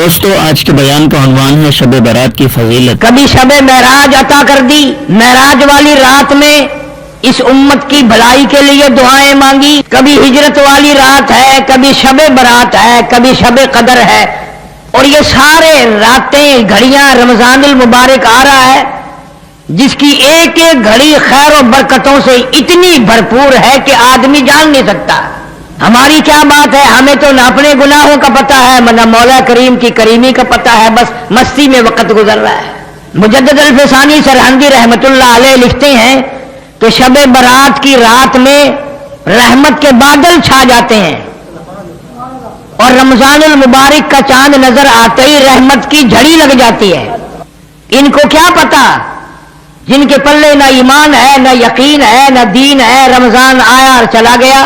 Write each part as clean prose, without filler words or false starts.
دوستو آج کے بیان کا عنوان ہے شب برات کی فضیلت۔ کبھی شب معراج عطا کر دی، معراج والی رات میں اس امت کی بھلائی کے لیے دعائیں مانگی۔ کبھی ہجرت والی رات ہے، کبھی شب برات ہے، کبھی شب قدر ہے، اور یہ سارے راتیں گھڑیاں رمضان المبارک آ رہا ہے جس کی ایک ایک گھڑی خیر و برکتوں سے اتنی بھرپور ہے کہ آدمی جان نہیں سکتا۔ ہماری کیا بات ہے، ہمیں تو نہ اپنے گناہوں کا پتہ ہے نہ مولا کریم کی کریمی کا پتہ ہے، بس مستی میں وقت گزر رہا ہے۔ مجدد الفسانی سرہندی رحمت اللہ علیہ لکھتے ہیں کہ شب برات کی رات میں رحمت کے بادل چھا جاتے ہیں اور رمضان المبارک کا چاند نظر آتے ہی رحمت کی جھڑی لگ جاتی ہے۔ ان کو کیا پتا، جن کے پلے نہ ایمان ہے، نہ یقین ہے، نہ دین ہے، رمضان آیا اور چلا گیا،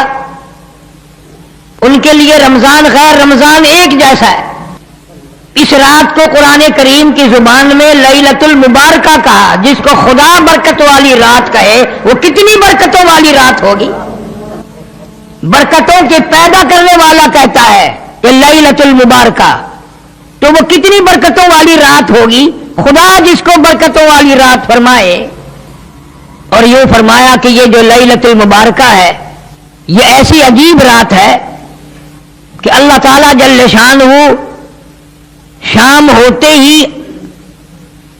ان کے لیے رمضان غیر رمضان ایک جیسا ہے۔ اس رات کو قرآن کریم کی زبان میں لیلۃ المبارکہ کہا، جس کو خدا برکت والی رات کہے وہ کتنی برکتوں والی رات ہوگی۔ برکتوں کے پیدا کرنے والا کہتا ہے کہ لیلۃ المبارکہ، تو وہ کتنی برکتوں والی رات ہوگی۔ خدا جس کو برکتوں والی رات فرمائے، اور یوں فرمایا کہ یہ جو لیلۃ المبارکہ ہے یہ ایسی عجیب رات ہے کہ اللہ تعالیٰ جل شانہ شام ہوتے ہی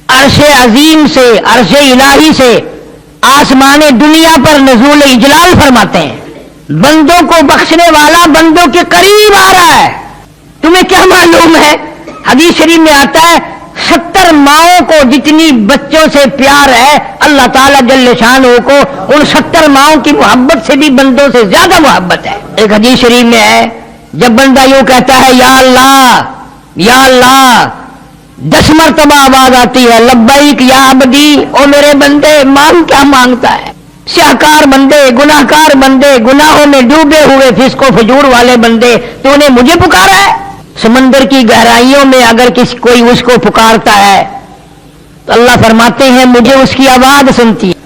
عرش عظیم سے، عرش الہی سے آسمان دنیا پر نزول اجلال فرماتے ہیں۔ بندوں کو بخشنے والا بندوں کے قریب آ رہا ہے۔ تمہیں کیا معلوم ہے، حدیث شریف میں آتا ہے 70 ماؤں کو جتنی بچوں سے پیار ہے اللہ تعالیٰ جل شانہ کو ان 70 ماؤں کی محبت سے بھی بندوں سے زیادہ محبت ہے۔ ایک حدیث شریف میں ہے جب بندہ یوں کہتا ہے یا اللہ یا اللہ، 10 مرتبہ آواز آتی ہے لبیک یا عبدی، او میرے بندے مانگ کیا مانگتا ہے۔ سیاہکار بندے، گناہ کار بندے، گناہوں میں ڈوبے ہوئے فسق و فجور والے بندے، تو نے مجھے پکارا ہے۔ سمندر کی گہرائیوں میں اگر کوئی اس کو پکارتا ہے تو اللہ فرماتے ہیں مجھے اس کی آواز سنتی ہے۔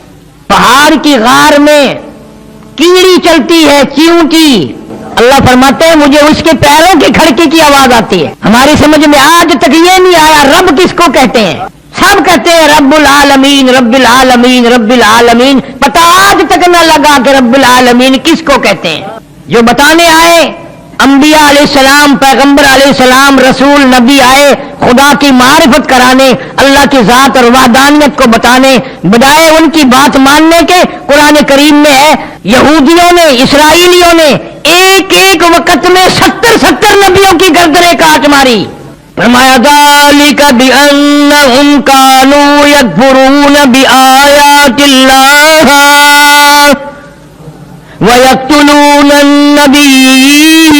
پہاڑ کی غار میں کیڑی چلتی ہے چیونٹی، اللہ فرماتے ہیں مجھے اس کے پیروں کی کھڑکی کی آواز آتی ہے۔ ہماری سمجھ میں آج تک یہ نہیں آیا رب کس کو کہتے ہیں۔ سب کہتے ہیں رب العالمین رب العالمین رب العالمین، پتہ آج تک نہ لگا کہ رب العالمین کس کو کہتے ہیں۔ جو بتانے آئے انبیاء علیہ السلام، پیغمبر علیہ السلام، رسول نبی آئے خدا کی معرفت کرانے، اللہ کی ذات اور وحدانیت کو بتانے، بجائے ان کی بات ماننے کے قرآن کریم میں ہے یہودیوں نے، اسرائیلیوں نے ایک ایک وقت میں 70 نبیوں کی گردنیں کاٹ ماری۔ فرمایا ذالک بأنہم کانوا یکفرون بآیات اللہ وَيَقْتُلُونَ النَّبِيِّينَ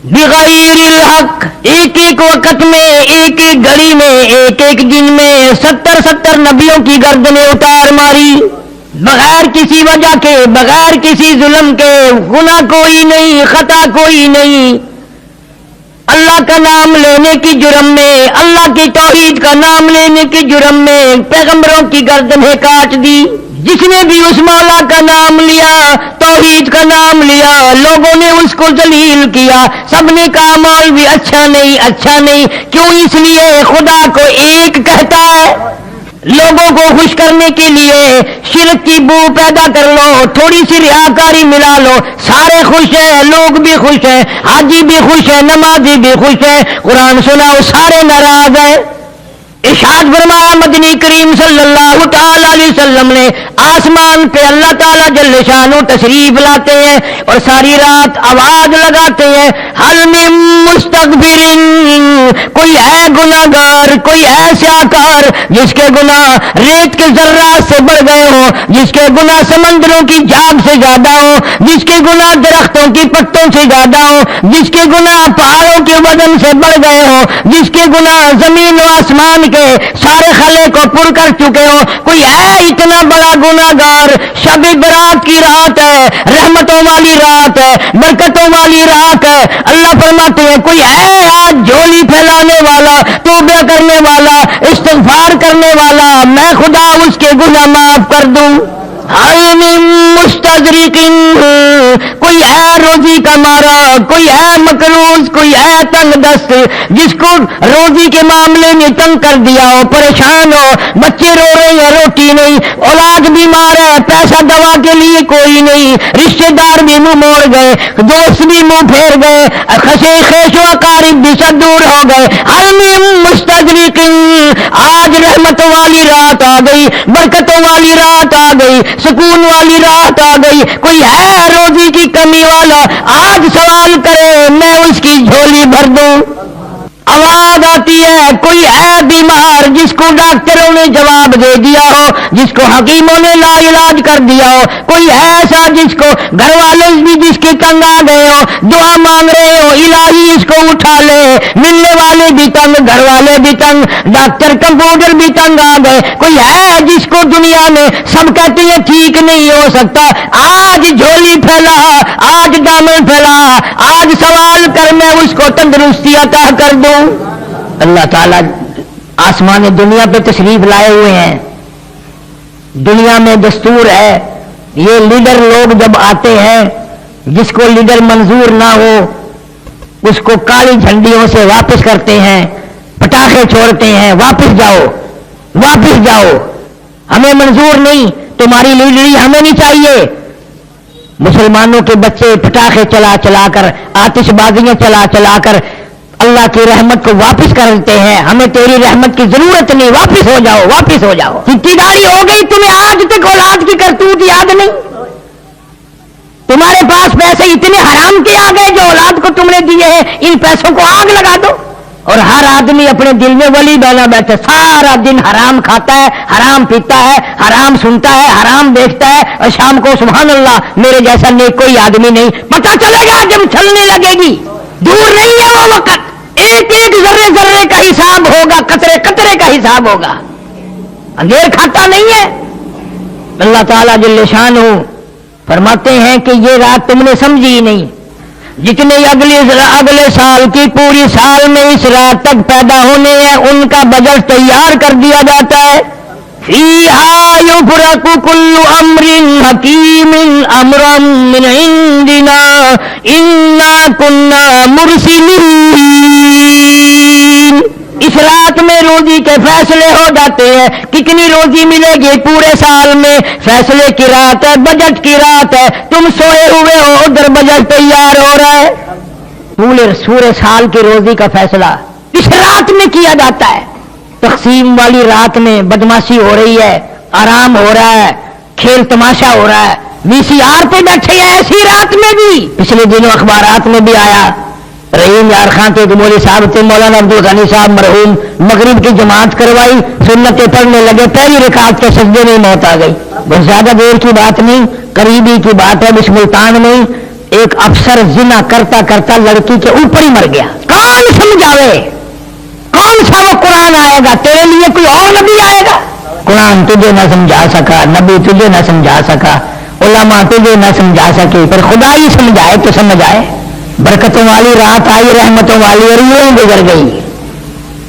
بِغَيْرِ الْحَقِّ۔ ایک ایک وقت میں، ایک ایک گھڑی میں، ایک ایک دن میں 70 نبیوں کی گردنیں اتار ماری، بغیر کسی وجہ کے، بغیر کسی ظلم کے، گناہ کوئی نہیں، خطا کوئی نہیں، اللہ کا نام لینے کی جرم میں، اللہ کی توحید کا نام لینے کی جرم میں پیغمبروں کی گردنیں کاٹ دی۔ جس نے بھی اس مولا کا نام لیا، توحید کا نام لیا، لوگوں نے اس کو ذلیل کیا، سب نے کہا مولوی اچھا نہیں، اچھا نہیں۔ کیوں؟ اس لیے خدا کو ایک کہتا ہے، لوگوں کو خوش کرنے کے لیے شرک کی بو پیدا کر لو، تھوڑی سی ریاکاری ملا لو، سارے خوش ہیں، لوگ بھی خوش ہیں، حاجی بھی خوش ہیں، نمازی بھی خوش ہیں، قرآن سناؤ سارے ناراض ہیں۔ ارشاد فرمایا مدنی کریم صلی اللہ تعالی علیہ وسلم نے آسمان پہ اللہ تعالیٰ جل شانہ تشریف لاتے ہیں اور ساری رات آواز لگاتے ہیں حل من مستغفر، کوئی ہے گناہگار، کوئی ہے سیاہکار جس کے گناہ ریت کے ذرات سے بڑھ گئے ہوں، جس کے گناہ سمندروں کی جھاگ سے زیادہ ہوں، جس کے گناہ درختوں کی پتوں سے زیادہ ہوں، جس کے گناہ پہاڑوں کے وزن سے بڑھ گئے ہوں، جس کے گناہ زمین و آسمان کے سارے خلے کو پر کر چکے ہوں، کوئی ہے اتنا بڑا گناہگار۔ شب برات کی رات ہے، رحمتوں والی رات ہے، برکتوں والی رات ہے۔ اللہ فرماتے ہیں کوئی ہے آج جھولی پھیلانے والا، توبہ کرنے والا، استغفار کرنے والا، میں خدا اس کے گناہ معاف کر دوں۔ حل من مستدرک، کوئی ہے روزی کا مارا، کوئی ہے مکروہ کنجوس، کوئی ہے تنگ دست جس کو روزی کے معاملے میں تنگ کر دیا ہو، پریشان ہو، بچے رو رہے ہیں روٹی نہیں، اولاد بیمار ہے پیسہ دوا کے لیے کوئی نہیں، رشتے دار بھی منہ موڑ گئے، دوست بھی منہ پھیر گئے، خیش و اقارب بھی سب دور ہو گئے، مستغرق، آج رحمتوں والی رات آ گئی، برکتوں والی رات آ گئی، سکون والی رات آ گئی، کوئی ہے روزی کی کمی والا آج سوال کرے میں اس کی جھولی بھر دوں۔ آواز آتی ہے کوئی ہے بیمار جس کو ڈاکٹروں نے جواب دے دیا ہو، جس کو حکیموں نے لا علاج کر دیا ہو، کوئی ہے ایسا جس کو گھر والے بھی جس کے تنگ آ گئے ہو، دعا مانگ رہے ہو الہی اس کو اٹھا لے، ملنے والے بھی تنگ، گھر والے بھی تنگ، ڈاکٹر کمپاؤنڈر بھی تنگ آ گئے، کوئی ہے جس کو دنیا میں سب کہتے ہیں ٹھیک نہیں ہو سکتا، آج جھولی پھیلا، آج دامن پھیلا، آج سوال کر میں اس کو تندرستی عطا کر دوں۔ اللہ تعالیٰ آسمان دنیا پہ تشریف لائے ہوئے ہیں۔ دنیا میں دستور ہے یہ لیڈر لوگ جب آتے ہیں جس کو لیڈر منظور نہ ہو اس کو کالی جھنڈیوں سے واپس کرتے ہیں، پٹاخے چھوڑتے ہیں، واپس جاؤ واپس جاؤ، ہمیں منظور نہیں، تمہاری لیڈری ہمیں نہیں چاہیے۔ مسلمانوں کے بچے پٹاخے چلا چلا کر، آتش بازیاں چلا چلا کر اللہ کی رحمت کو واپس کرتے ہیں، ہمیں تیری رحمت کی ضرورت نہیں، واپس ہو جاؤ واپس ہو جاؤ۔ اتنی داڑھی ہو گئی تمہیں آج تک اولاد کی کرتوت یاد نہیں، تمہارے پاس پیسے اتنے حرام کے آ گئے جو اولاد کو تم نے دیے ہیں، ان پیسوں کو آگ لگا دو۔ اور ہر آدمی اپنے دل میں ولی بنا بیٹھے، سارا دن حرام کھاتا ہے، حرام پیتا ہے، حرام سنتا ہے، حرام دیکھتا ہے، اور شام کو سبحان اللہ میرے جیسا نیک کوئی آدمی نہیں۔ پتہ چلے گا جب چلنے لگے گی، دور نہیں ہے وہ وقت، ایک ایک ذرے ذرے کا حساب ہوگا، قطرے قطرے کا حساب ہوگا، اندھیر کھاتا نہیں ہے۔ اللہ تعالیٰ جل شانہ فرماتے ہیں کہ یہ رات تم نے سمجھی ہی نہیں، جتنے اگلے سال کی پوری سال میں اس رات تک پیدا ہونے ہیں ان کا بجٹ تیار کر دیا جاتا ہے۔ فیہا یفرق کل امر حکیم امرا من عندنا انا کنا مرسلین۔ اس رات میں روزی کے فیصلے ہو جاتے ہیں، کتنی روزی ملے گی پورے سال میں، فیصلے کی رات ہے، بجٹ کی رات ہے، تم سوئے ہوئے ہو ادھر بجٹ تیار ہو رہا ہے، پورے سال کی روزی کا فیصلہ اس رات میں کیا جاتا ہے۔ تقسیم والی رات میں بدماشی ہو رہی ہے، آرام ہو رہا ہے، کھیل تماشا ہو رہا ہے، وی سی آر پہ بیٹھے ہیں ایسی رات میں بھی۔ پچھلے دنوں اخبارات میں بھی آیا رحیم یار خان کے مولوی صاحب تھے، مولانا عبد الغنی صاحب مرحوم، مغرب کی جماعت کروائی، سنتیں پڑھنے لگے، پہلی رکعت کے سجدے میں موت آ گئی۔ بس زیادہ دیر کی بات نہیں، قریبی کی بات ہے، بس ملتان میں ایک افسر زنا کرتا کرتا لڑکی کے اوپر ہی مر گیا۔ کون سمجھاوے؟ کون سا وہ قرآن آئے گا؟ تیرے لیے کوئی اور نبی آئے گا؟ قرآن تجھے نہ سمجھا سکا، نبی تجھے نہ سمجھا سکا، علماء تجھے نہ سمجھا سکے، پر خدا ہی سمجھائے تو سمجھ آئے۔ برکتوں والی رات آئی، رحمتوں والی، اور یوں گزر گئی،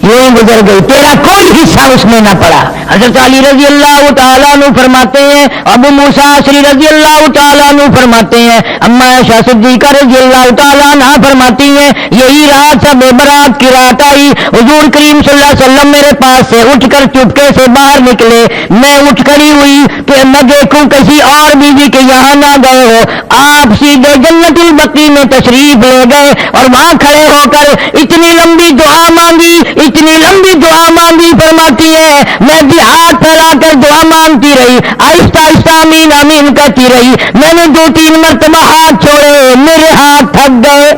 یوں گزر گئی، تیرا کوئی حصہ اس میں نہ پڑا۔ حضرت علی رضی اللہ تعالیٰ عنہ فرماتے ہیں، ابو موسیٰ اشعری رضی اللہ تعالیٰ عنہ فرماتے ہیں، اما عائشہ صدیقہ رضی اللہ تعالیٰ عنہ فرماتی ہیں، یہی رات شب برات کی رات آئی، حضور کریم صلی اللہ علیہ وسلم میرے پاس سے اٹھ کر چپکے سے باہر نکلے، میں اٹھ کھڑی ہوئی کہ میں دیکھوں کسی اور بیوی کے یہاں نہ گئے ہو، آپ سیدھے جنت البقیع میں تشریف لے گئے اور وہاں کھڑے ہو کر اتنی لمبی دعا مانگی، اتنی لمبی دعا مانگی، فرماتی ہے میں بھی ہاتھ پھیلا کر دعا مانگتی رہی، آہستہ آہستہ آمین آمین کہتی رہی، میں نے 2-3 مرتبہ ہاتھ چھوڑے، میرے ہاتھ تھک گئے،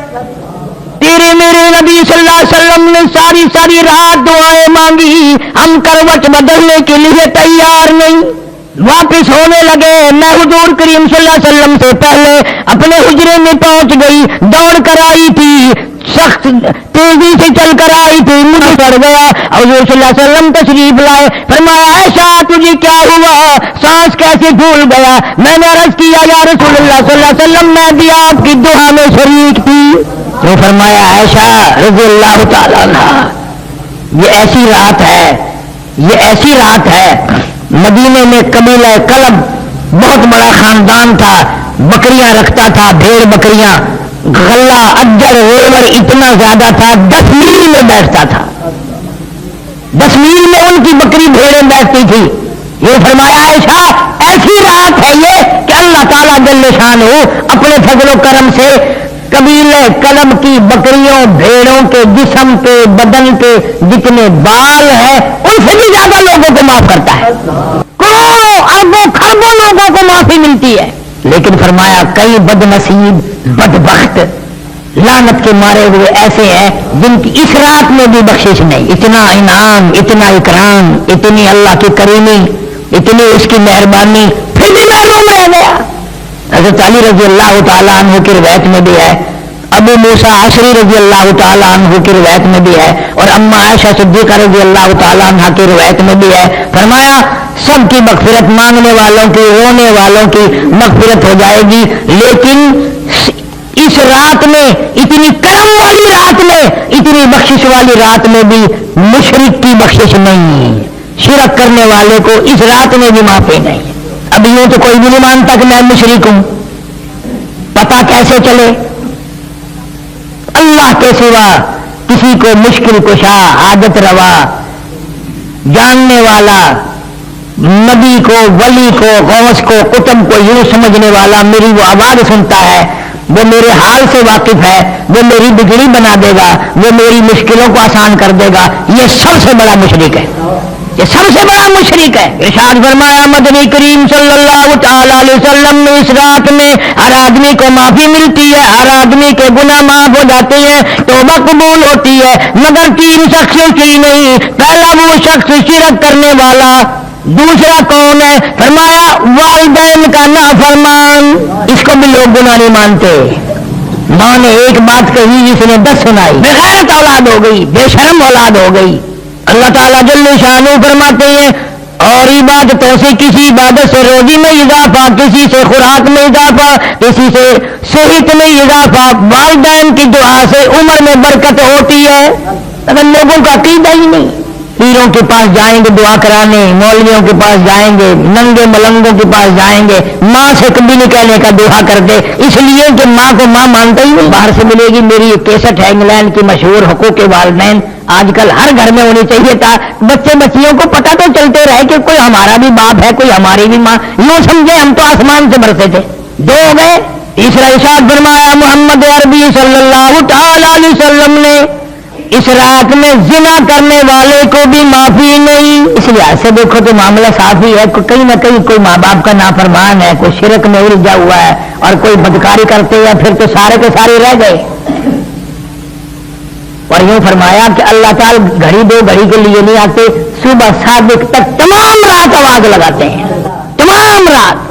تیرے میرے نبی صلی اللہ علیہ وسلم نے ساری رات دعائیں مانگی، ہم کروٹ بدلنے کے لیے تیار نہیں۔ واپس ہونے لگے، میں حضور کریم صلی اللہ علیہ وسلم سے پہلے اپنے حجرے میں پہنچ گئی، دوڑ کر آئی تھی، سخت تیزی سے چل کر آئی تھی، مجھے پڑ گیا، حضور صلی اللہ علیہ وسلم تشریف لائے، فرمایا عائشہ تجھے کیا ہوا، سانس کیسے بھول گیا؟ میں نے عرض کیا یا رسول اللہ صلی اللہ علیہ وسلم میں بھی آپ کی دعا میں شریک تھی۔ تو فرمایا عائشہ رضی اللہ تعالیٰ عنہ یہ ایسی رات ہے، یہ ایسی رات ہے، مدینے میں قبیلہ کلب بہت بڑا خاندان تھا، بکریاں رکھتا تھا، بھیڑ بکریاں، غلہ اجڑ زیور اتنا زیادہ تھا 10 میل میں بیٹھتا تھا، 10 میل میں ان کی بکری بھیڑیں بیٹھتی تھی. یہ فرمایا عائشہ ایسی رات ہے یہ کہ اللہ تعالیٰ جل شانہ اپنے فضل و کرم سے قبیلے قلم کی بکریوں بھیڑوں کے جسم کے بدن کے جتنے بال ہیں ان سے بھی زیادہ لوگوں کو معاف کرتا ہے. کروڑوں اربوں خربوں لوگوں کو معافی ملتی ہے. لیکن فرمایا کئی بد نصیب بدبخت لعنت کے مارے ہوئے ایسے ہیں جن کی اس رات میں بھی بخشش نہیں. اتنا انعام، اتنا اکرام، اتنی اللہ کی کریمی، اتنی اس کی مہربانی، پھر بھی محروم رہ گیا. حضرت علی رضی اللہ تعالیٰ عنہ کی روایت میں بھی ہے، ابو موسیٰ عشری رضی اللہ تعالیٰ عنہ کی روایت میں بھی ہے، اور اما عائشہ صدیقہ رضی اللہ تعالیٰ عنہ کی روایت میں بھی ہے. فرمایا سب کی مغفرت، مانگنے والوں کی، رونے والوں کی مغفرت ہو جائے گی، لیکن اس رات میں، اتنی کرم والی رات میں، اتنی بخشش والی رات میں بھی مشرک کی بخشش نہیں. شرک کرنے والے کو اس رات میں بھی معافی نہیں. اب یوں تو کوئی بھی نہیں مانتا کہ میں مشرک ہوں، پتہ کیسے چلے؟ اللہ کے سوا کسی کو مشکل کشا، حاجت روا، جاننے والا، نبی کو، ولی کو، غوث کو، قطب کو یوں سمجھنے والا میری وہ آواز سنتا ہے، وہ میرے حال سے واقف ہے، وہ میری بگڑی بنا دے گا، وہ میری مشکلوں کو آسان کر دے گا، یہ سب سے بڑا مشرک ہے، یہ سب سے بڑا مشرک ہے. ارشاد فرمایا مدنی کریم صلی اللہ تعالی علیہ وسلم نے اس رات میں ہر آدمی کو معافی ملتی ہے، ہر آدمی کے گناہ معاف ہو جاتے ہیں، توبہ قبول ہوتی ہے، مگر 3 شخصوں کی نہیں. پہلا وہ شخص شرک کرنے والا، دوسرا کون ہے؟ فرمایا والدین کا نافرمان. اس کو بھی لوگ گناہ نہیں مانتے. ماں نے ایک بات کہی جس نے 10 سنائی، بے غیرت اولاد ہو گئی، بے شرم اولاد ہو گئی. اللہ تعالیٰ جل شانہ فرماتے ہیں اور عبادتوں سے کسی عبادت سے روزی میں اضافہ، کسی سے خوراک میں اضافہ، کسی سے صحت میں اضافہ، والدین کی دعا سے عمر میں برکت ہوتی ہے. اگر لوگوں کا عقیدہ ہی نہیں، پیروں کے پاس جائیں گے دعا کرانے، مولویوں کے پاس جائیں گے، ننگے ملنگوں کے پاس جائیں گے، ماں سے کبھی نہیں کہنے کا دعا کر دے، اس لیے کہ ماں کو ماں مانتا ہی نہیں. باہر سے ملے گی میری کیسٹ ہے انگلینڈ کی مشہور حقوق والدین، آج کل ہر گھر میں ہونی چاہیے تھا. بچے بچیوں کو پتہ تو چلتے رہے کہ کوئی ہمارا بھی باپ ہے، کوئی ہماری بھی ماں، یوں سمجھے ہم تو آسمان سے برسے تھے. 2 ہو گئے. تیسرا ارشاد فرمایا محمد عربی صلی اللہ تعالی علیہ وسلم نے اس رات میں زنا کرنے والے کو بھی معافی نہیں. اس لحاظ سے دیکھو تو معاملہ صاف ہی ہے، کہیں نہ کہیں کوئی ماں باپ کا نافرمان ہے، کوئی شرک میں الجھا ہوا ہے اور کوئی بدکاری کرتے ہیں، پھر تو سارے کے سارے رہ گئے. اور یوں فرمایا کہ اللہ تعالیٰ گھڑی 2 گھڑی کے لیے نہیں آتے، صبح صادق تک تمام رات آواز لگاتے ہیں، تمام رات.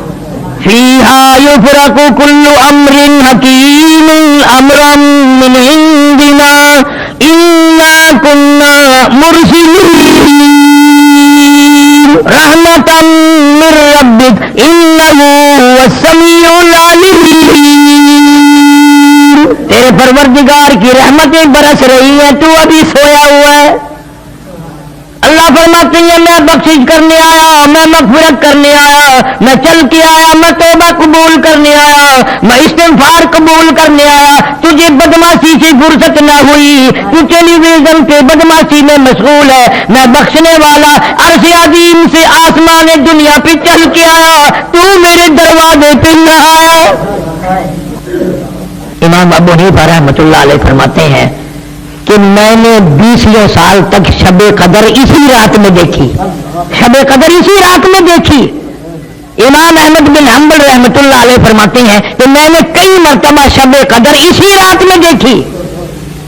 فیہا یفرق کل امر حکیم امرا من عندنا انا کنا مرسلین رحمتا من ربک انہ هو السمیع العلیم. تیرے پروردگار کی رحمتیں برس رہی ہیں، تو ابھی سویا ہوا ہے. اللہ فرماتے ہیں میں بخشش کرنے آیا، میں مغفرت کرنے آیا، میں چل کے آیا، میں توبہ قبول کرنے آیا، میں استغفار قبول کرنے آیا. تجھے بدماشی سے فرصت نہ ہوئی، تو ٹیلی ویژن پہ بدماشی میں مشغول ہے. میں بخشنے والا عرش عظیم سے آسمان دنیا پہ چل کے آیا، تو میرے دروازے پہ نہ آیا. امام ابو حنیفہ رحمۃ اللہ علیہ فرماتے ہیں کہ میں نے 20 سال تک شب قدر اسی رات میں دیکھی، شب قدر اسی رات میں دیکھی. امام احمد بن حنبل رحمۃ اللہ علیہ فرماتے ہیں کہ میں نے کئی مرتبہ شب قدر اسی رات میں دیکھی.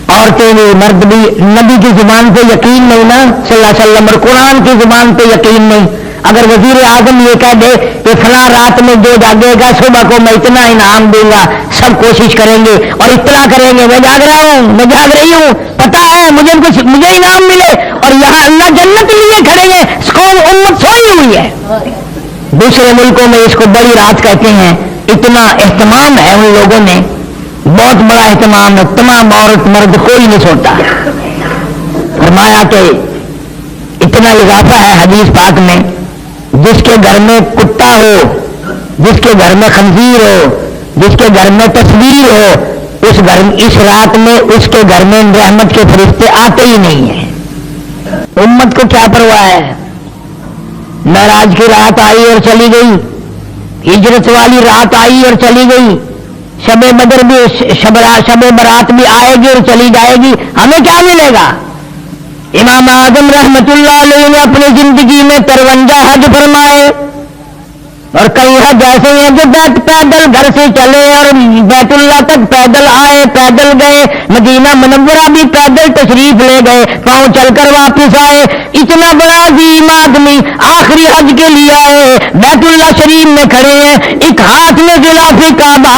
عورتیں بھی مرد بھی، نبی کی زبان پہ یقین نہیں نا صلی اللہ علیہ وسلم، اور قرآن کی زبان پہ یقین نہیں. اگر وزیر اعظم یہ کہہ دے کہ فلاں رات میں جو جاگے گا صبح کو میں اتنا انعام دوں گا، سب کوشش کریں گے اور اطلاع کریں گے میں جاگ رہا ہوں، میں جاگ رہی ہوں، پتا ہے مجھے انعام ملے. اور یہاں اللہ جنت لیے کھڑے ہیں، قوم امت سوئی ہوئی ہے. دوسرے ملکوں میں اس کو بڑی رات کہتے ہیں. اتنا اہتمام ہے ان لوگوں نے، بہت بڑا اہتمام ہے، تمام عورت مرد کوئی نہیں سوتا. فرمایا کہ اتنا اضافہ ہے حدیث پاک میں، جس کے گھر میں کتا ہو، جس کے گھر میں خنزیر ہو، جس کے گھر میں تصویر ہو، اس رات میں اس کے گھر میں رحمت کے فرشتے آتے ہی نہیں ہیں. امت کو کیا پرواہ ہے؟ معراج کی رات آئی اور چلی گئی، ہجرت والی رات آئی اور چلی گئی، شب بدر بھی شب برات بھی آئے گی اور چلی جائے گی، ہمیں کیا ملے گا؟ امام اعظم رحمت اللہ علیہ نے اپنی زندگی میں 53 حج فرمائے، اور کئی حج ایسے ہیں جو پیدل گھر سے چلے اور بیت اللہ تک پیدل آئے، پیدل گئے، مدینہ منورہ بھی پیدل تشریف لے گئے، پاؤں چل کر واپس آئے. اتنا بڑا عظیم آدمی آخری حج کے لیے آئے، بیت اللہ شریف میں کھڑے ہیں، ایک ہاتھ میں غلاف کعبہ،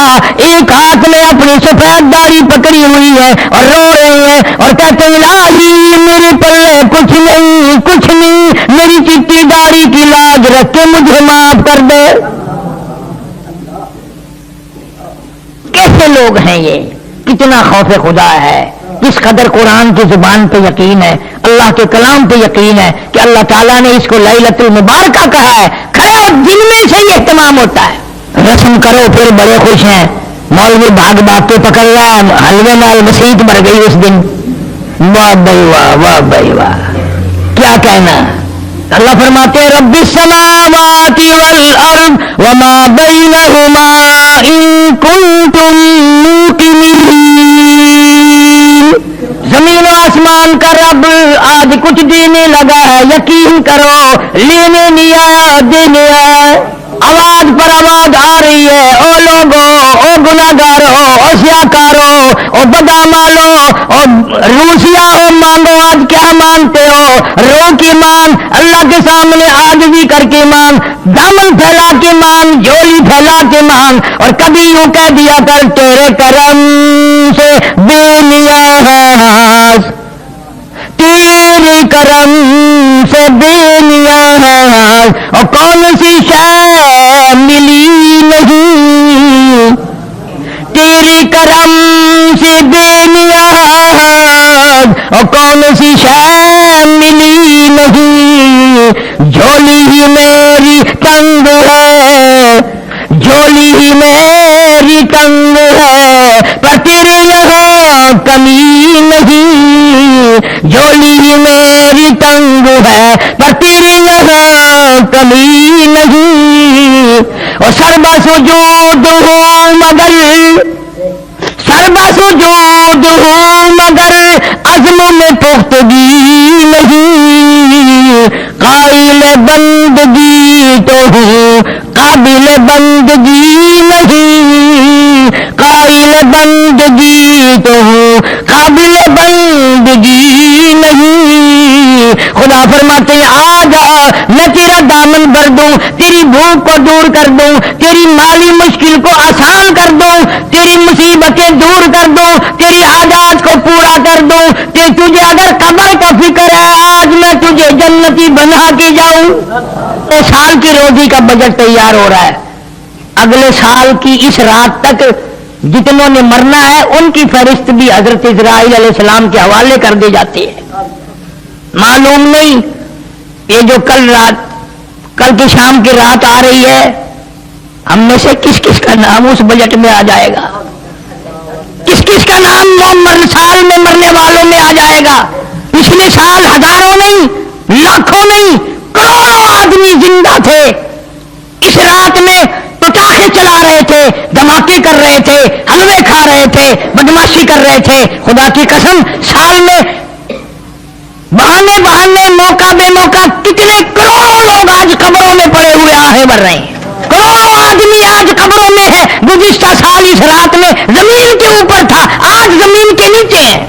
ایک ہاتھ میں اپنی سفید داڑھی پکڑی ہوئی ہے اور رو رہے ہیں اور کہتے ہیں الہی میرے پلے کچھ نہیں، میری چٹی داڑھی کی لاج رکھ کے مجھے معاف کر دے. کیسے لوگ ہیں یہ؟ کتنا خوف خدا ہے، کس قدر قرآن کی زبان پہ یقین ہے، اللہ کے کلام پہ یقین ہے کہ اللہ تعالیٰ نے اس کو لیلۃ المبارکہ کہا ہے. کھڑے دن میں سے یہ اہتمام ہوتا ہے. رسم کرو پھر بڑے خوش ہیں، مولوی بھاگ کے پکڑ رہا ہے، حلوے نال مسیت بھر گئی اس دن. واہ بھائی واہ، واہ بھائی واہ، کیا کہنا. اللہ فرماتے ہیں رب السماوات والارض وما بینہما ان کنتم موقنین. زمین و آسمان کا رب آج کچھ دینے لگا ہے، یقین کرو، لینے نہیں آیا، دینے آیا. آواز پر آواز آ رہی ہے، او لوگو، او گناہگارو، او سیاکارو، او بدامالو، او روسیا، او مانگو. آج کیا مانتے ہو؟ رو کی مان، اللہ کے سامنے عاجزی کر کے مان، دامن پھیلا کے مان، جھولی پھیلا کے مان، اور کبھی یوں کہہ دیا کر تیرے کرم سے بے نیاز، تیرے کرم سے بے نیاز، اور کون سی شے ملی نہیں، تیرے کرم سے بے نیاز، اور کون سی شے ملی نہیں. جھولی ہی میری تنگ ہے، جھولی ہی میری تنگ ہے، پر تیرے یہاں کمی نہیں. جھولی ہی میری تنگ ہے، پر تیرے یہاں کمی نہیں. اور سربا سجود ہوں مگر، سربا سجود ہوں مگر عزم میں پختگی نہیں. قائل بندگی تو ہوں قابل بندگی نہیں، قائل بندگی تو ہوں قابل بندگی نہیں. خدا فرماتے ہیں آ جا، میں تیرا دامن بھر دوں، تیری بھوک کو دور کر دوں، تیری مالی مشکل کو آسان کر دوں، تیری مصیبتیں دور کر دوں، تیری حاجات کو پورا کر دوں. تجھے اگر قبر کا فکر ہے، آج میں تجھے جنتی بنا کے جاؤں. سال کی روزی کا بجٹ تیار ہو رہا ہے، اگلے سال کی اس رات تک جتنوں نے مرنا ہے ان کی فہرست بھی حضرت اسرائیل علیہ السلام کے حوالے کر دی جاتی ہے. معلوم نہیں یہ جو کل کی شام کی رات آ رہی ہے، ہم میں سے کس کس کا نام اس بجٹ میں آ جائے گا، کس کس کا نام سال میں مرنے والوں میں آ جائے گا. پچھلے سال ہزاروں نہیں، لاکھوں نہیں، کروڑوں آدمی زندہ تھے، اس رات میں پٹاخے چلا رہے تھے، دھماکے کر رہے تھے، حلوے کھا رہے تھے، بدماشی کر رہے تھے. خدا کی قسم سال میں بہانے موقع بے موقع کتنے کروڑوں لوگ آج قبروں میں پڑے ہوئے آہیں بھر رہے ہیں. کروڑوں آدمی آج قبروں میں ہے. گزشتہ سال اس رات میں زمین کے اوپر تھا، آج زمین کے نیچے ہے.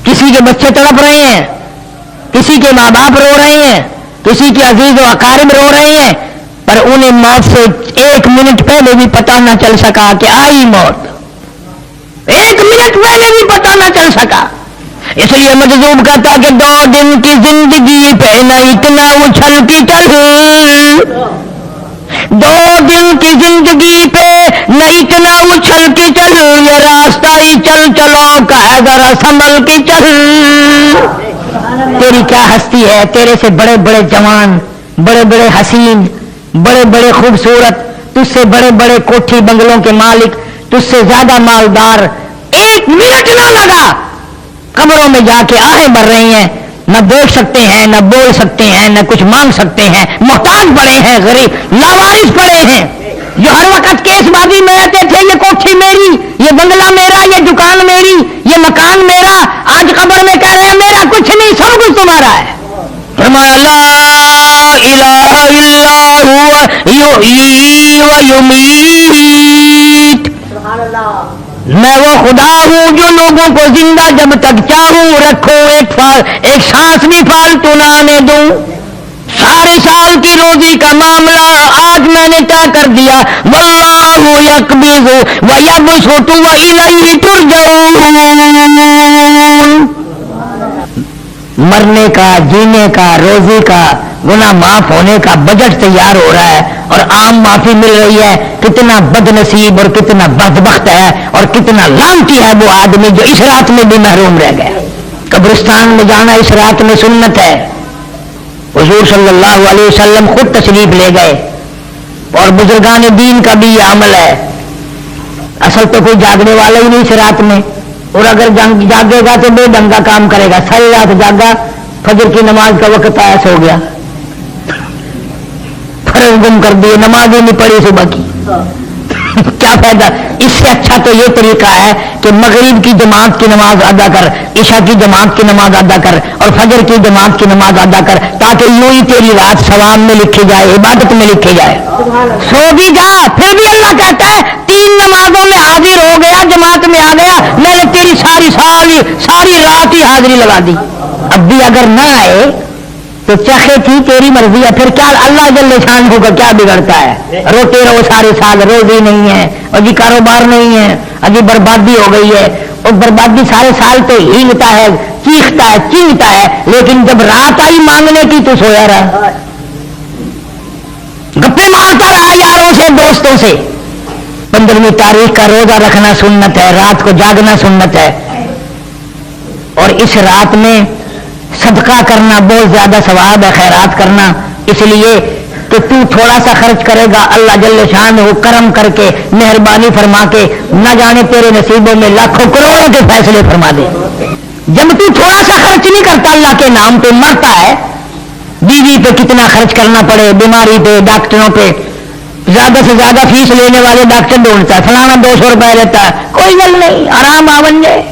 کسی کے بچے تڑپ رہے ہیں، کسی کے ماں باپ رو رہے ہیں، کسی کے عزیز و اقارب رو رہے ہیں، پر انہیں موت سے 1 منٹ پہلے بھی پتہ نہ چل سکا کہ آئی موت. 1 منٹ پہلے بھی پتہ نہ چل سکا. اس لیے مجذوب کہتا کہ 2 دن کی زندگی پہ نہ اتنا اچھل کی چل، 2 دن کی زندگی پہ نہ اتنا اچھل کی چل، یہ راستہ ہی چل چلو کا ہے ذرا سنبھل کی چل. تیری کیا ہستی ہے، تیرے سے بڑے بڑے جوان، بڑے بڑے حسین، بڑے بڑے خوبصورت، تجھ سے بڑے بڑے کوٹھی بنگلوں کے مالک، تجھ سے زیادہ مالدار، ایک منٹ نہ لگا، قبروں میں جا کے آہیں بھر رہی ہیں، نہ دیکھ سکتے ہیں، نہ بول سکتے ہیں، نہ کچھ مانگ سکتے ہیں، محتاج پڑے ہیں، غریب لاوارث پڑے ہیں، جو ہر وقت کیس بازی میں رہتے تھے، یہ کوٹھی میری، یہ بنگلہ میرا، یہ دکان میری، یہ مکان میرا، آج قبر میں کہہ رہے ہیں میرا کچھ نہیں، سب کچھ تمہارا ہے۔ فرمایا لا الہ الا هو یحیی و یمیت، میں وہ خدا ہوں جو لوگوں کو زندہ جب تک چاہوں رکھوں، ایک سانس بھی فالتو نہ آنے دوں۔ سارے سال کی روزی کا معاملہ آج میں نے طے کر دیا، واللہ یقبض ویبسط والیہ ترجعون۔ مرنے کا، جینے کا، روزی کا، گناہ معاف ہونے کا بجٹ تیار ہو رہا ہے اور عام معافی مل رہی ہے۔ کتنا بد نصیب اور کتنا بدبخت ہے اور کتنا لعنتی ہے وہ آدمی جو اس رات میں بھی محروم رہ گیا۔ قبرستان میں جانا اس رات میں سنت ہے، حضور صلی اللہ علیہ وسلم خود تشریف لے گئے، اور بزرگان دین کا بھی یہ عمل ہے۔ اصل تو کوئی جاگنے والا ہی نہیں اس رات میں، اور اگر جاگے گا تو بے ڈنگا کام کرے گا۔ ساری رات جاگا، فجر کی نماز کا وقت آیا، سو گیا، فرض گم کر دیے، نماز ہی نہیں پڑھی صبح کی، کیا فائدہ؟ اس سے اچھا تو یہ طریقہ ہے کہ مغرب کی جماعت کی نماز ادا کر، عشاء کی جماعت کی نماز ادا کر، اور فجر کی جماعت کی نماز ادا کر، تاکہ یوں ہی تیری رات ثواب میں لکھی جائے، عبادت میں لکھی جائے۔ سو بھی جا، پھر بھی اللہ کہتا ہے 3 نمازوں میں حاضر ہو گیا، جماعت میں آ گیا، میں نے تیری ساری رات ہی حاضری لگا دی۔ اب بھی اگر نہ آئے تو چاہے تھی تیری مرضی ہے، پھر کیا اللہ جل شان ہوگا، کیا بگڑتا ہے؟ روتے رہو سارے سال، روزی نہیں ہے، اور جی کاروبار نہیں ہے، ابھی بربادی ہو گئی ہے، اور بربادی سارے سال تو ہینگتا ہے، چیختا ہے، چینتا ہے، لیکن جب رات آئی مانگنے کی تو سویا رہا، گپے مارتا رہا یاروں سے، دوستوں سے۔ 15ویں تاریخ کا روزہ رکھنا سنت ہے، رات کو جاگنا سنت ہے، اور اس رات میں صدقہ کرنا بہت زیادہ ثواب ہے، خیرات کرنا، اس لیے کہ تو تھوڑا سا خرچ کرے گا، اللہ جل شان وہ کرم کر کے، مہربانی فرما کے، نہ جانے تیرے نصیبوں میں لاکھوں کروڑوں کے فیصلے فرما دے۔ جب تو تھوڑا سا خرچ نہیں کرتا اللہ کے نام پہ، مرتا ہے، بیوی پہ کتنا خرچ کرنا پڑے، بیماری پہ، ڈاکٹروں پہ، زیادہ سے زیادہ فیس لینے والے ڈاکٹر ڈھونڈتا ہے، فلانا 200 روپے لیتا ہے، کوئی گل نہیں، آرام آون جائے،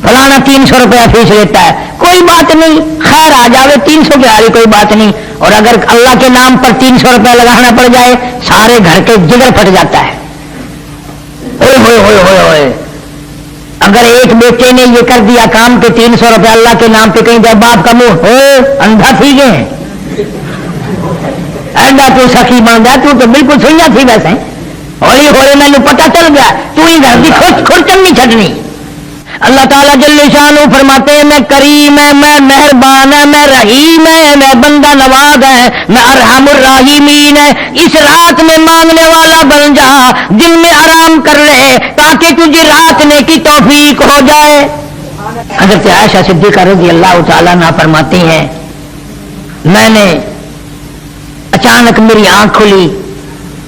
فلانا 300 روپیہ فیس لیتا ہے، کوئی بات نہیں، خیر آ جاوے، 300 کی آ رہی کوئی بات نہیں۔ اور اگر اللہ کے نام پر 300 روپیہ لگانا پڑ جائے، سارے گھر کے جگر پھٹ جاتا ہے، ہوئے ہوئے ہوئے ہوئے ہوئے۔ اگر ایک بیٹے نے یہ کر دیا کام کہ 300 روپیہ اللہ کے نام پہ، کہیں جب باپ کا منہ ہو اندھا تھی گئے، ایڈا تو سخی بن گیا، تو بالکل سوئیاں تھی ویسے، ہولی ہولی میں نے پتہ چل گیا، تو ہی گھر کی کھرچن نہیں چھٹنی۔ اللہ تعالیٰ جل شانہ فرماتے ہیں میں کریم ہے، میں مہربان ہے، میں رحیم ہے، میں بندہ نواز ہے، میں ارحم الراحمین ہے۔ اس رات میں مانگنے والا بن جا، دن میں آرام کر لے تاکہ تجھے رات نے کی توفیق ہو جائے۔ حضرت عائشہ صدیقہ رضی اللہ تعالیٰ عنہا فرماتی ہیں میں نے اچانک میری آنکھ کھلی،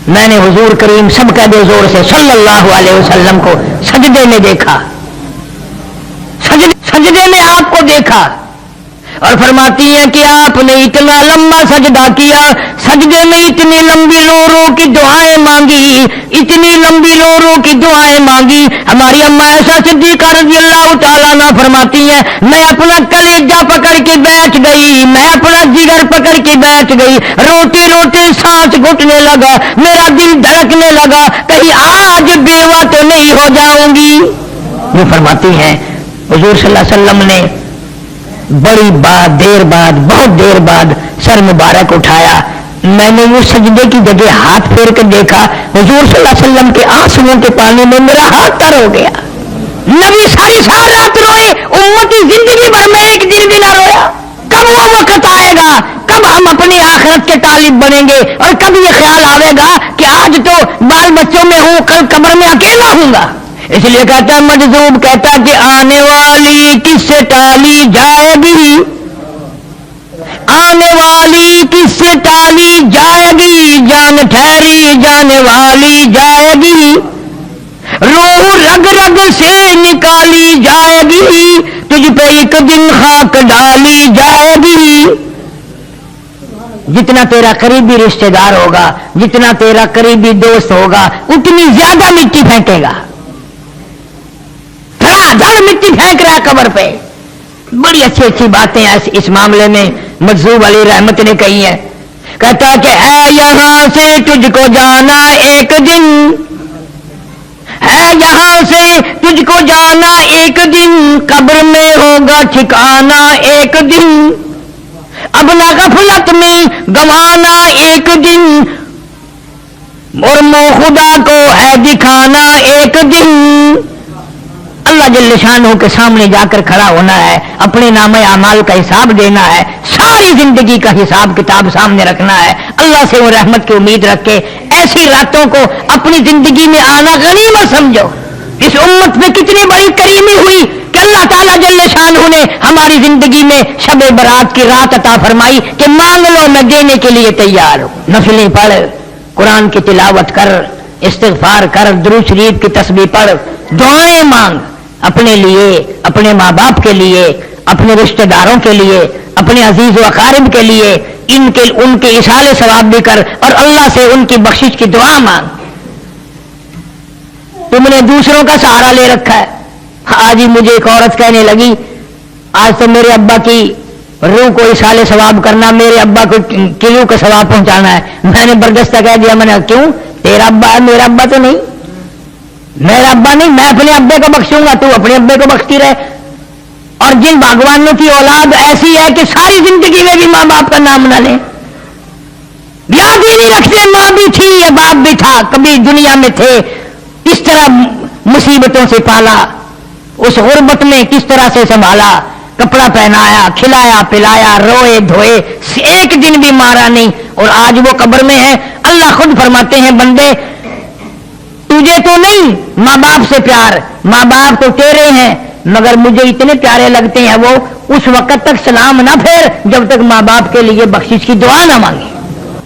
میں نے حضور کریم سب کا دے زور سے صلی اللہ علیہ وسلم کو سجدے میں دیکھا، سجدے میں آپ کو دیکھا، اور فرماتی ہیں کہ آپ نے اتنا لمبا سجدہ کیا، سجدے میں اتنی لمبی لوروں کی دعائیں مانگی، اتنی لمبی لوروں کی دعائیں مانگی۔ ہماری اما عائشہ صدیقہ رضی اللہ تعالیٰ عنہ فرماتی ہیں میں اپنا کلیجہ پکڑ کے بیٹھ گئی، میں اپنا جگر پکڑ کے بیٹھ گئی، روتے روتے سانس گھٹنے لگا، میرا دل دھڑکنے لگا، کہیں آج بیوہ تو نہیں ہو جاؤں گی۔ یہ فرماتی ہیں حضور صلی اللہ علیہ وسلم نے بڑی بات دیر بعد، بہت دیر بعد سر مبارک اٹھایا، میں نے وہ سجدے کی جگہ ہاتھ پھیر کے دیکھا، حضور صلی اللہ علیہ وسلم کے آنسوؤں کے پانی میں میرا ہاتھ تر ہو گیا۔ نبی ساری رات روئے، امتی زندگی بھر میں ایک دن بھی نہ رویا۔ کب وہ وقت آئے گا، کب ہم اپنی آخرت کے طالب بنیں گے، اور کب یہ خیال آئے گا کہ آج تو بال بچوں میں ہوں، کل قبر میں اکیلا ہوں گا۔ اس لیے کہتا ہے مجذوب کہتا کہ آنے والی کس سے ٹالی جائے گی، آنے والی کس سے ٹالی جائے گی، جان ٹھہری جانے والی جائے گی، روح رگ رگ سے نکالی جائے گی، تجھ پہ ایک دن خاک ڈالی جائے گی۔ جتنا تیرا قریبی رشتہ دار ہوگا، جتنا تیرا قریبی دوست ہوگا، اتنی زیادہ مٹی پھینکے گا۔ دھڑا دھڑ مٹی پھینک رہا قبر پہ۔ بڑی اچھی اچھی باتیں اس معاملے میں مجذوب علی رحمت نے کہی ہیں۔ کہتا کہ ہے یہاں سے تجھ کو جانا ایک دن، ہے یہاں سے تجھ کو جانا ایک دن، قبر میں ہوگا ٹھکانا ایک دن، اب نہ غفلت میں گوانا ایک دن، اور منہ خدا کو ہے دکھانا ایک دن۔ اللہ جل شانہ کے سامنے جا کر کھڑا ہونا ہے، اپنے نام اعمال کا حساب دینا ہے، ساری زندگی کا حساب کتاب سامنے رکھنا ہے۔ اللہ سے وہ رحمت کی امید رکھ کے ایسی راتوں کو اپنی زندگی میں آنا غنیمت سمجھو۔ اس امت میں کتنی بڑی کریمی ہوئی کہ اللہ تعالیٰ جل شانہ نے ہماری زندگی میں شب برات کی رات عطا فرمائی کہ مانگ لو میں دینے کے لیے تیار ہوں۔ نفلیں پڑھ، قرآن کی تلاوت کر، استغفار کر، درود شریف کی تسبیح پڑھ، دعائیں مانگ، اپنے لیے، اپنے ماں باپ کے لیے، اپنے رشتہ داروں کے لیے، اپنے عزیز و اقارب کے لیے، ان کے اصال ثواب بھی کر، اور اللہ سے ان کی بخشش کی دعا مانگ۔ تم نے دوسروں کا سہارا لے رکھا ہے۔ آج ہی مجھے ایک عورت کہنے لگی، آج تو میرے ابا کی روح کو اصال ثواب کرنا، میرے ابا کو کلو کا ثواب پہنچانا ہے۔ میں نے بردستہ کہہ دیا، میں نے کیوں؟ تیرا ابا ہے، میرا ابا تو نہیں، میرا ابا نہیں، میں اپنے ابے کو بخشوں گا، تو اپنے ابے کو بخشتی رہے۔ اور جن باغوانوں کی اولاد ایسی ہے کہ ساری زندگی میں بھی ماں باپ کا نام نہ لیں، یاد ہی نہیں رکھتے ماں بھی تھی یا باپ بھی تھا، کبھی دنیا میں تھے، کس طرح مصیبتوں سے پالا، اس غربت میں کس طرح سے سنبھالا، کپڑا پہنایا، کھلایا پلایا، روئے دھوئے، ایک دن بھی مارا نہیں، اور آج وہ قبر میں ہے۔ اللہ خود فرماتے ہیں، بندے تجھے تو نہیں ماں باپ سے پیار، ماں باپ تو تیرے ہیں، مگر مجھے اتنے پیارے لگتے ہیں وہ اس وقت تک سلام نہ پھیر جب تک ماں باپ کے لیے بخشش کی دعا نہ مانگے۔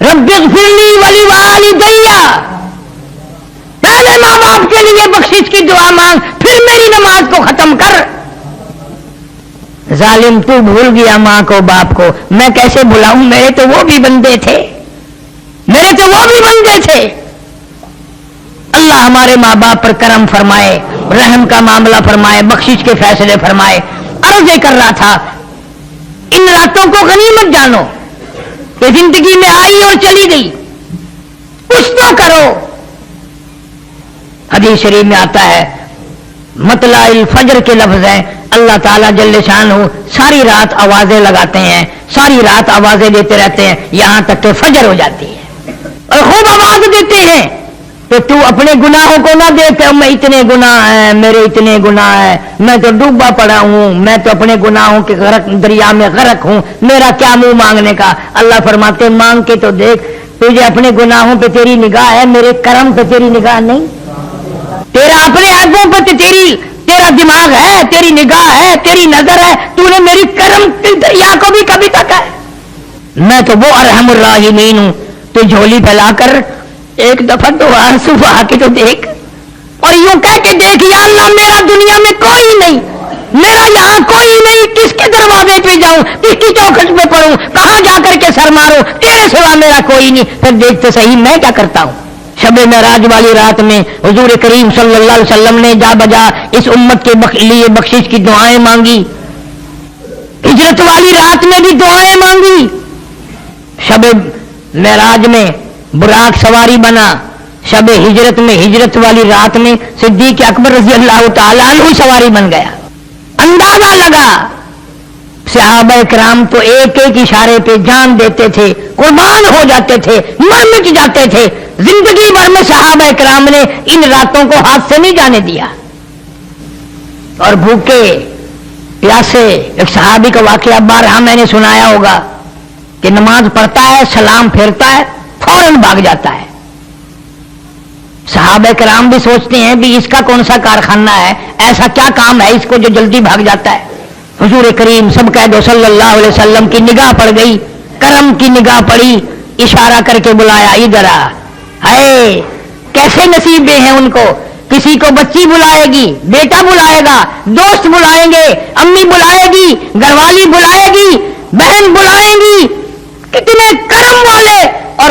رب اغفر لی ولوالدی، پہلے ماں باپ کے لیے بخشش کی دعا مانگ، پھر میری نماز کو ختم کر۔ ظالم تو بھول گیا ماں کو باپ کو، میں کیسے بھلاؤں؟ میرے تو وہ بھی بندے تھے، میرے تو وہ بھی بندے تھے۔ اللہ ہمارے ماں باپ پر کرم فرمائے، رحم کا معاملہ فرمائے، بخشش کے فیصلے فرمائے۔ عرض کر رہا تھا، ان راتوں کو غنیمت جانو کہ زندگی میں آئی اور چلی گئی، کچھ تو کرو۔ حدیث شریف میں آتا ہے، مطلع الفجر کے لفظ ہیں، اللہ تعالیٰ جل شانہ ساری رات آوازیں لگاتے ہیں، ساری رات آوازیں دیتے رہتے ہیں، یہاں تک کہ فجر ہو جاتی ہے، اور خوب آواز دیتے ہیں تو تو اپنے گناہوں کو نہ دیکھ، میں اتنے گناہ ہیں، میرے اتنے گناہ ہیں، میں تو ڈوبا پڑا ہوں، میں تو اپنے گناہوں کے دریا میں غرق ہوں، میرا کیا منہ مانگنے کا۔ اللہ فرماتے مانگ کے تو دیکھ، تجھے اپنے گناہوں پہ تیری نگاہ ہے، میرے کرم پہ تیری نگاہ نہیں، تیرا اپنے عیبوں پہ تیرا دماغ ہے، تیری نگاہ ہے، تیری نظر ہے، تو نے میری کرم کے دریا کو بھی کبھی تک ہے۔ میں تو وہ ارحم الراحمین ہوں۔ تو جھولی پھیلا کر ایک دفعہ تو آنسو بہا کے تو دیکھ، اور یوں کہہ کے دیکھ، یا اللہ میرا دنیا میں کوئی نہیں، میرا یہاں کوئی نہیں، کس کے دروازے پہ جاؤں، کس کی چوکھٹ پہ پڑھوں، کہاں جا کر کے سر ماروں، تیرے سوا میرا کوئی نہیں۔ پھر دیکھ تو صحیح میں کیا کرتا ہوں۔ شب معراج والی رات میں حضور کریم صلی اللہ علیہ وسلم نے جا بجا اس امت کے لیے بخشش کی دعائیں مانگی، ہجرت والی رات میں بھی دعائیں مانگی، شب معراج میں براق سواری بنا، شب ہجرت میں ہجرت والی رات میں صدیق اکبر رضی اللہ تعالیٰ عنہ سواری بن گیا۔ اندازہ لگا صحابہ کرام تو ایک ایک اشارے پہ جان دیتے تھے، قربان ہو جاتے تھے، مر مٹ جاتے تھے۔ زندگی بھر میں صحابہ کرام نے ان راتوں کو ہاتھ سے نہیں جانے دیا، اور بھوکے پیاسے ایک صحابی کا واقعہ بارہا میں نے سنایا ہوگا کہ نماز پڑھتا ہے، سلام پھیرتا ہے، فوراً بھاگ جاتا ہے۔ صحابہ کرام بھی سوچتے ہیں بھی اس کا کون سا کارخانہ ہے، ایسا کیا کام ہے اس کو جو جلدی بھاگ جاتا ہے۔ حضور کریم سب کہہ دو صلی اللہ علیہ وسلم کی نگاہ پڑ گئی، کرم کی نگاہ پڑی، اشارہ کر کے بلایا، ادھر آ۔ ہائے کیسے نصیبے ہیں ان کو کسی کو بچی بلائے گی، بیٹا بلائے گا، دوست بلائیں گے، امی بلائے گی، گھر والی بلائے گی، بہن بلائیں گی، کتنے کرم والے اور